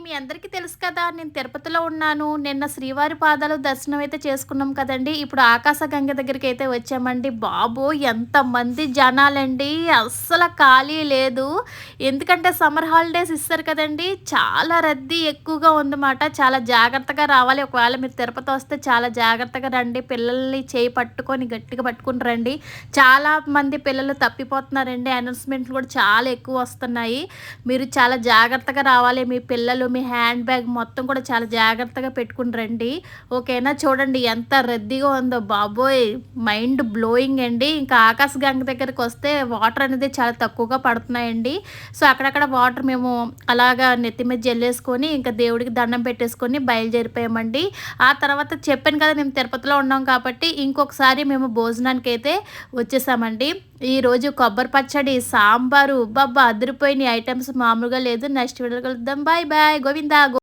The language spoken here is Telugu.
మీ అందరికీ తెలుసు కదా! నేను తిరుపతిలో ఉన్నాను. నిన్న శ్రీవారి పాదాలు దర్శనం అయితే చేసుకున్నాం కదండీ! ఇప్పుడు ఆకాశగంగ దగ్గరికైతే వచ్చామండి. బాబోయ్! ఎంతమంది జనాలండి. అస్సల ఖాళీ లేదు. ఎందుకంటే సమ్మర్ హాలిడేస్ ఇస్తారు కదండీ! చాలా రద్దీ ఎక్కువగా ఉందన్నమాట. చాలా జాగ్రత్తగా రావాలి. ఒకవేళ మీరు తిరుపతి వస్తే చాలా జాగ్రత్తగా రండి. పిల్లల్ని చేయి పట్టుకొని గట్టిగా పట్టుకొని రండి. చాలా మంది పిల్లలు తప్పిపోతున్నారండి. అనౌన్స్‌మెంట్లు కూడా చాలా ఎక్కువ వస్తున్నాయి. మీరు చాలా జాగ్రత్తగా రావాలి. మీ పిల్లలు, మీ హ్యాండ్ బ్యాగ్ మొత్తం కూడా చాలా జాగ్రత్తగా పెట్టుకొని రండి. ఓకేనా? చూడండి ఎంత రద్దీగా ఉందో బాబోయ్! మైండ్ బ్లోయింగ్ అండి. ఇంకా ఆకాశగంగ దగ్గరికొస్తే వాటర్ అనేది చాలా తక్కువగా పడుతున్నాయండి. సో, అక్కడక్కడ వాటర్ మేము అలాగా నెత్తి మీద జల్లేసుకొని, ఇంకా దేవుడికి దండం పెట్టేసుకొని బయలుదేరిపోయామండి. ఆ తర్వాత చెప్పాను కదా! మేము తిరుపతిలో ఉన్నాం కాబట్టి, ఇంకొకసారి మేము భోజనానికైతే వచ్చేసామండి. ఈరోజు కొబ్బరి పచ్చడి, సాంబారు అబ్బబ్బా! అదిరిపోయినాయి ఐటెమ్స్ మామూలుగా లేదు. నెక్స్ట్ వీడియోలో కలుద్దాం. Bye bye. గోవిందా